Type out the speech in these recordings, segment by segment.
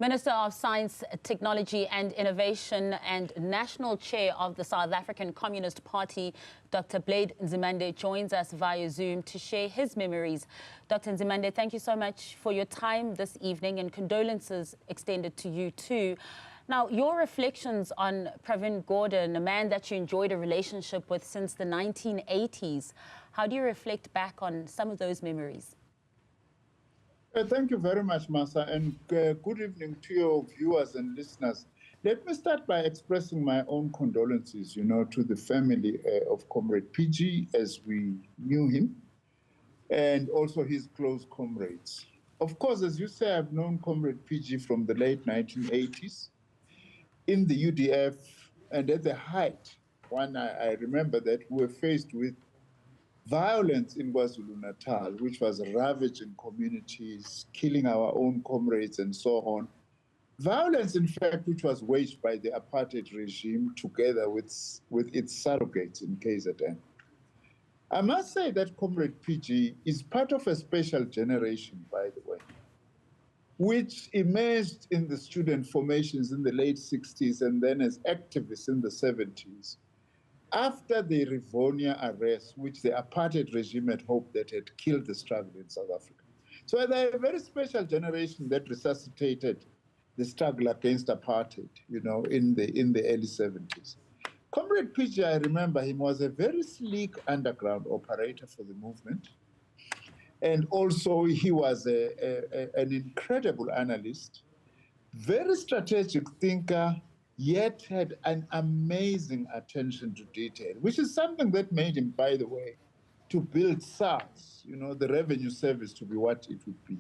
Minister of Science, Technology and Innovation and National Chair of the South African Communist Party, Dr. Blade Nzimande, joins us via Zoom to share his memories. Dr. Nzimande, thank you so much for your time this evening, and condolences extended to you too. Now, your reflections on Pravin Gordhan, a man that you enjoyed a relationship with since the 1980s. How do you reflect back on some of those memories? Thank you very much, Masa, and good evening to your viewers and listeners. Let me start by expressing my own condolences, to the family of Comrade PG as we knew him, and also his close comrades. Of course, as you say, I've known Comrade PG from the late 1980s in the UDF, and at the height, I remember that we were faced with violence in KwaZulu-Natal, which was ravaging communities, killing our own comrades and so on. Violence, in fact, which was waged by the apartheid regime together with its surrogates in KZN. I must say that Comrade PG is part of a special generation, by the way, which emerged in the student formations in the late 60s and then as activists in the 70s. After the Rivonia arrest, which the apartheid regime had hoped that had killed the struggle in South Africa. So they're a very special generation that resuscitated the struggle against apartheid, in the early 70s. Comrade PG, I remember him, was a very sleek underground operator for the movement. And also he was an incredible analyst, very strategic thinker, yet had an amazing attention to detail, which is something that made him, by the way, to build SARS, the revenue service, to be what it would be.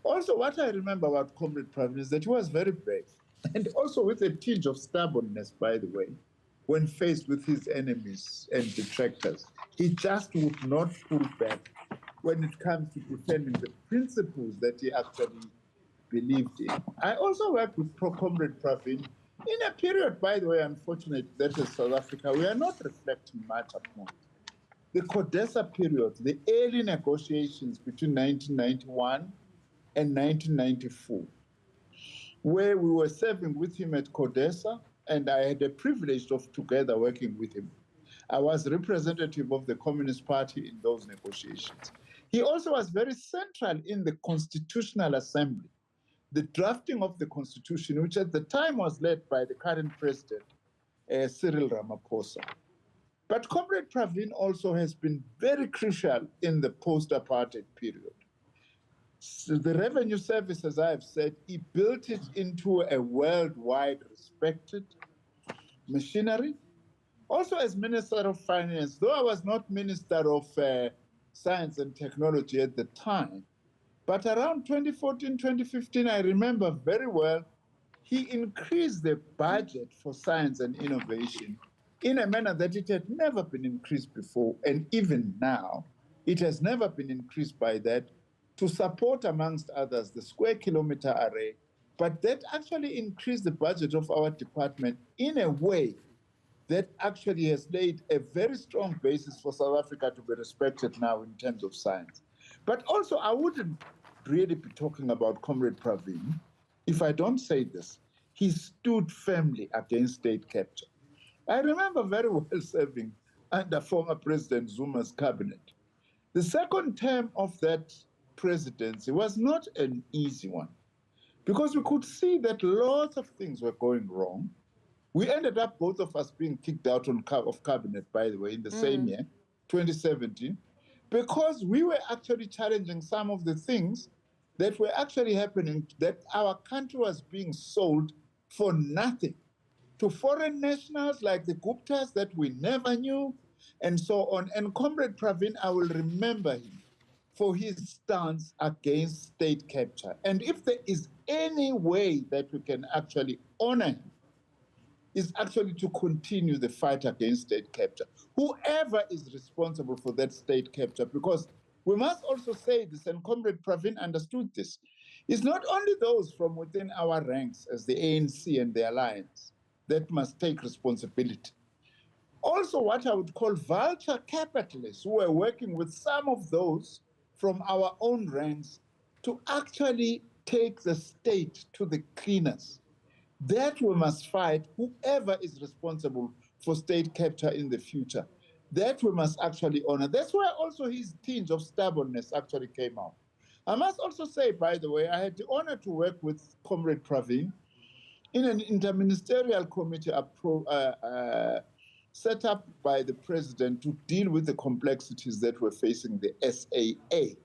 Also, what I remember about Comrade Pravin is that he was very brave, and also with a tinge of stubbornness, by the way, when faced with his enemies and detractors. He just would not pull back when it comes to defending the principles that he actually believed in. I also worked with Comrade Pravin in a period, by the way, unfortunate that in South Africa, we are not reflecting much upon. The CODESA period, the early negotiations between 1991 and 1994, where we were serving with him at CODESA, and I had the privilege of together working with him. I was representative of the Communist Party in those negotiations. He also was very central in the Constitutional Assembly, the drafting of the Constitution, which at the time was led by the current president, Cyril Ramaphosa. But Comrade Pravin also has been very crucial in the post-apartheid period. So the Revenue Service, as I have said, he built it into a worldwide respected machinery. Also as Minister of Finance, though I was not Minister of Science and Technology at the time, but around 2014, 2015, I remember very well, he increased the budget for science and innovation in a manner that it had never been increased before. And even now, it has never been increased by that to support, amongst others, the square kilometer array. But that actually increased the budget of our department in a way that actually has laid a very strong basis for South Africa to be respected now in terms of science. But also, I wouldn't really be talking about Comrade Pravin if I don't say this. He stood firmly against state capture. I remember very well serving under former President Zuma's cabinet. The second term of that presidency was not an easy one, because we could see that lots of things were going wrong. We ended up, both of us, being kicked out of cabinet, by the way, in the same year, 2017, because we were actually challenging some of the things that were actually happening, that our country was being sold for nothing to foreign nationals like the Guptas that we never knew, and so on. And Comrade Pravin, I will remember him for his stance against state capture. And if there is any way that we can actually honor him, is actually to continue the fight against state capture, whoever is responsible for that state capture, because we must also say this, and Comrade Pravin understood this, it's not only those from within our ranks as the ANC and the Alliance that must take responsibility. Also what I would call vulture capitalists who are working with some of those from our own ranks to actually take the state to the cleaners. That we must fight whoever is responsible for state capture in the future. That we must actually honor. That's why also his tinge of stubbornness actually came out. I must also say, by the way, I had the honor to work with Comrade Pravin in an interministerial committee set up by the president to deal with the complexities that were facing the SAA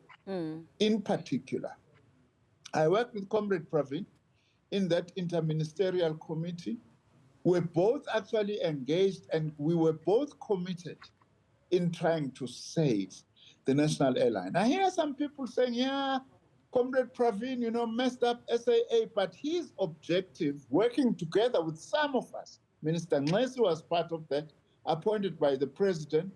in particular. I worked with Comrade Pravin in that interministerial committee. We're both actually engaged and we were both committed in trying to save the national airline. I hear some people saying, yeah, Comrade Pravin, messed up SAA, but his objective, working together with some of us, Minister Nxesi was part of that, appointed by the president,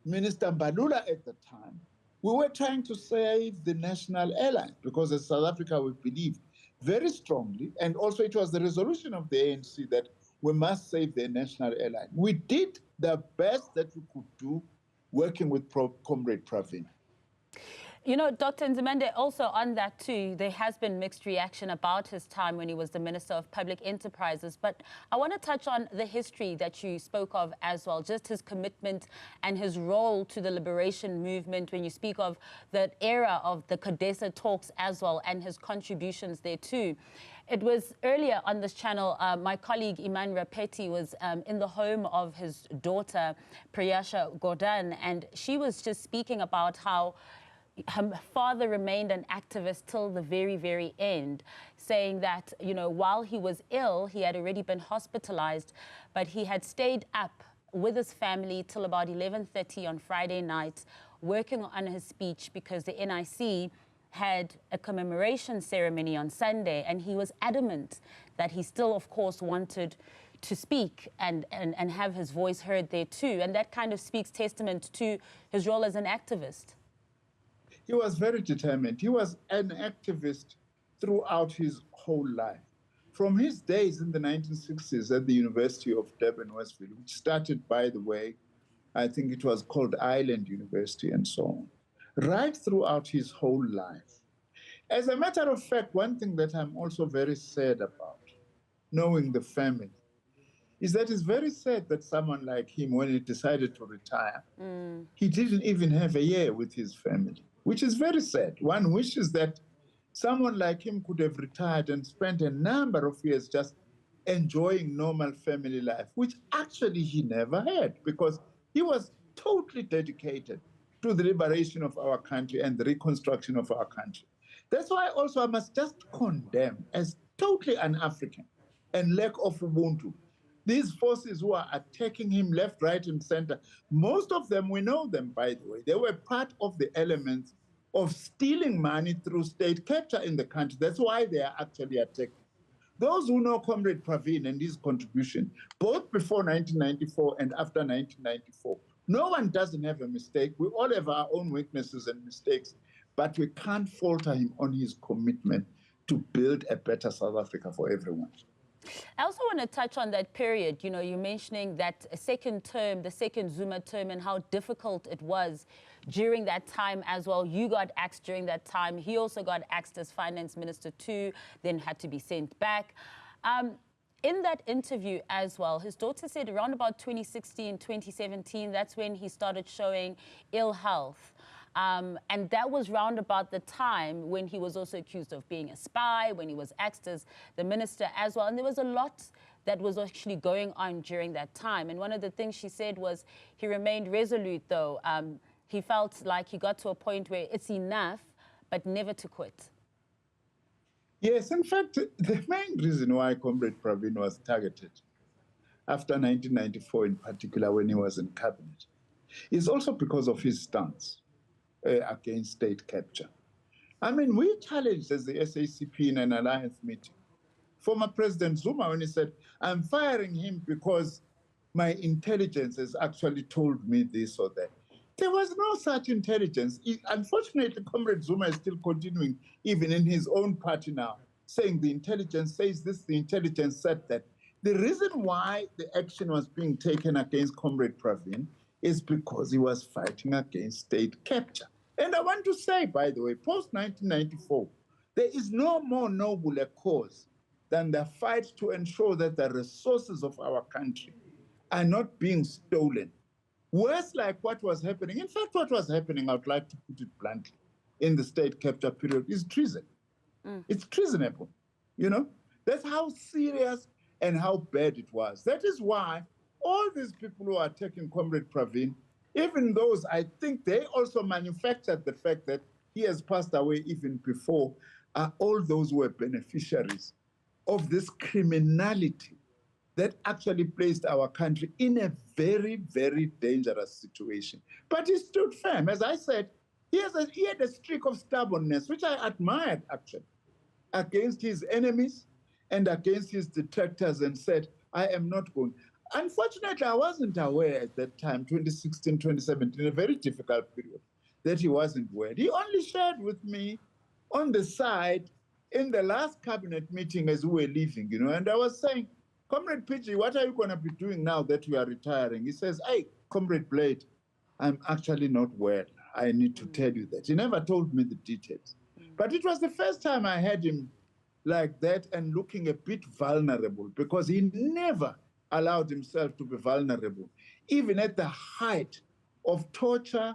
Minister Mbalula at the time, we were trying to save the national airline because as South Africa, we believe very strongly, and also it was the resolution of the ANC that we must save the national airline. We did the best that we could do working with Comrade Pravin. Dr. Nzimande, also on that too, there has been mixed reaction about his time when he was the Minister of Public Enterprises. But I want to touch on the history that you spoke of as well, just his commitment and his role to the liberation movement when you speak of the era of the CODESA talks as well and his contributions there too. It was earlier on this channel, my colleague Iman Rapeti was in the home of his daughter, Pravin Gordan, and she was just speaking about how her father remained an activist till the very, very end, saying that, while he was ill, he had already been hospitalized, but he had stayed up with his family till about 11:30 on Friday night, working on his speech because the NIC had a commemoration ceremony on Sunday, and he was adamant that he still, of course, wanted to speak and have his voice heard there too. And that kind of speaks testament to his role as an activist. He was very determined. He was an activist throughout his whole life. From his days in the 1960s at the University of Durban, Westville, which started, by the way, I think it was called Island University and so on, right throughout his whole life. As a matter of fact, one thing that I'm also very sad about, knowing the family, is that it's very sad that someone like him, when he decided to retire, he didn't even have a year with his family, which is very sad. One wishes that someone like him could have retired and spent a number of years just enjoying normal family life, which actually he never had because he was totally dedicated to the liberation of our country and the reconstruction of our country. That's why also I must just condemn as totally un-African and lack of Ubuntu these forces who are attacking him left, right, and center. Most of them, we know them, by the way. They were part of the elements of stealing money through state capture in the country. That's why they are actually attacking. Those who know Comrade Pravin and his contribution, both before 1994 and after 1994, no one doesn't have a mistake. We all have our own weaknesses and mistakes, but we can't falter him on his commitment to build a better South Africa for everyone. I also want to touch on that period. You're mentioning that second term, the second Zuma term, and how difficult it was during that time as well. You got axed during that time. He also got axed as finance minister too, then had to be sent back. In that interview as well, his daughter said around about 2016, 2017, that's when he started showing ill health. And that was round about the time when he was also accused of being a spy, when he was axed as the minister as well. And there was a lot that was actually going on during that time. And one of the things she said was he remained resolute, though. He felt like he got to a point where it's enough, but never to quit. Yes, in fact, the main reason why Comrade Pravin was targeted after 1994 in particular when he was in cabinet is also because of his stance against state capture. I mean, we challenged as the SACP in an alliance meeting former President Zuma when he said, I'm firing him because my intelligence has actually told me this or that. There was no such intelligence. Unfortunately, Comrade Zuma is still continuing, even in his own party now, saying the intelligence says this, the intelligence said that. The reason why the action was being taken against Comrade Pravin is because he was fighting against state capture. And I want to say, by the way, post-1994, There is no more noble a cause than the fight to ensure that the resources of our country are not being stolen. Worse, like what was happening, in fact, what was happening, I would like to put it bluntly, in the state capture period is treason. It's treasonable, you know? That's how serious and how bad it was. That is why all these people who are taking Comrade Pravin, even those, I think they also manufactured the fact that he has passed away even before, are all those who were beneficiaries of this criminality that actually placed our country in a very, very dangerous situation. But he stood firm. As I said, he had a streak of stubbornness, which I admired, actually, against his enemies and against his detractors, and said, I am not going. Unfortunately, I wasn't aware at that time, 2016, 2017, a very difficult period, that he wasn't well. He only shared with me on the side in the last cabinet meeting as we were leaving, you know, and I was saying, Comrade PG, what are you going to be doing now that you are retiring? He says, hey, Comrade Blade, I'm actually not well. I need to tell you that. He never told me the details. But it was the first time I had him like that and looking a bit vulnerable, because he never allowed himself to be vulnerable, even at the height of torture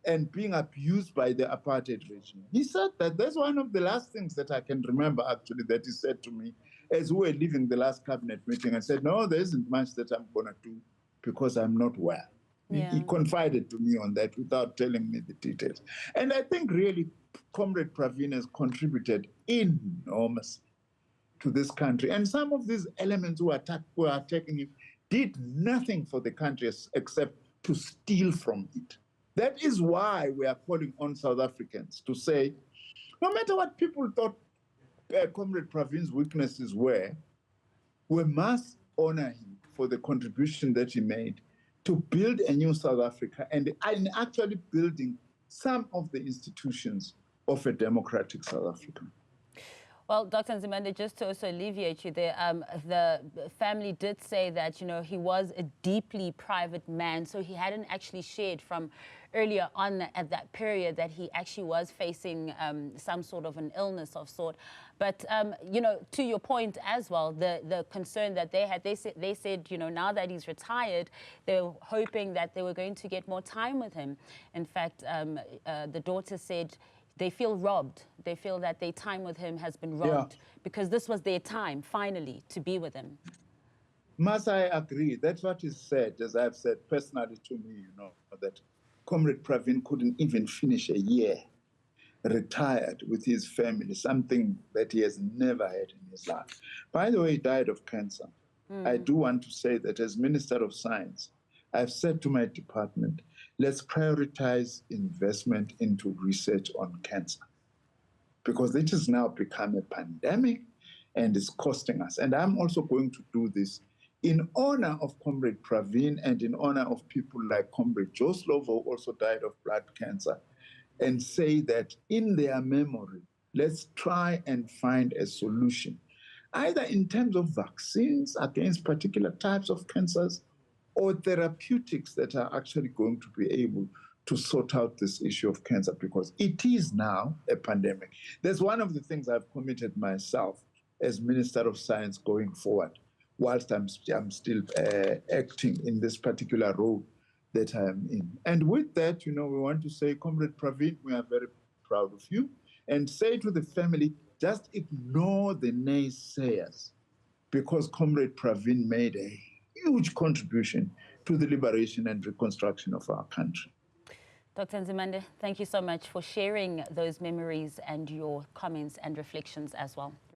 and being abused by the apartheid regime. He said that. That's one of the last things that I can remember, actually, that he said to me as we were leaving the last cabinet meeting. I said, no, there isn't much that I'm going to do because I'm not well. Yeah. He confided to me on that without telling me the details. And I think really Comrade Pravin has contributed enormously to this country. And some of these elements who are attacking him did nothing for the country except to steal from it. That is why we are calling on South Africans to say, no matter what people thought Comrade Pravin's weaknesses were, we must honor him for the contribution that he made to build a new South Africa and actually building some of the institutions of a democratic South Africa. Well, Dr. Nzimande, just to also alleviate you there, the family did say that, you know, he was a deeply private man, so he hadn't actually shared from earlier on at that period that he actually was facing some sort of an illness of sort. But, you know, to your point as well, the concern that they had, they said, you know, now that he's retired, they were hoping that they were going to get more time with him. In fact, the daughter said, they feel robbed. They feel that their time with him has been robbed because this was their time, finally, to be with him. Must I agree? That's what is said, as I've said personally to me, you know, that Comrade Pravin couldn't even finish a year retired with his family, something that he has never had in his life. By the way, he died of cancer. I do want to say that as Minister of Science, I've said to my department, let's prioritize investment into research on cancer, because it has now become a pandemic and is costing us. And I'm also going to do this in honor of Comrade Pravin and in honor of people like Comrade Joe Slovo, who also died of blood cancer, and say that in their memory, let's try and find a solution, either in terms of vaccines against particular types of cancers or therapeutics that are actually going to be able to sort out this issue of cancer, because it is now a pandemic. That's one of the things I've committed myself as Minister of Science going forward, whilst I'm still acting in this particular role that I'm in. And with that, you know, we want to say, Comrade Pravin, we are very proud of you, and say to the family, just ignore the naysayers, because Comrade Pravin made a huge contribution to the liberation and reconstruction of our country. Dr. Nzimande, thank you so much for sharing those memories and your comments and reflections as well.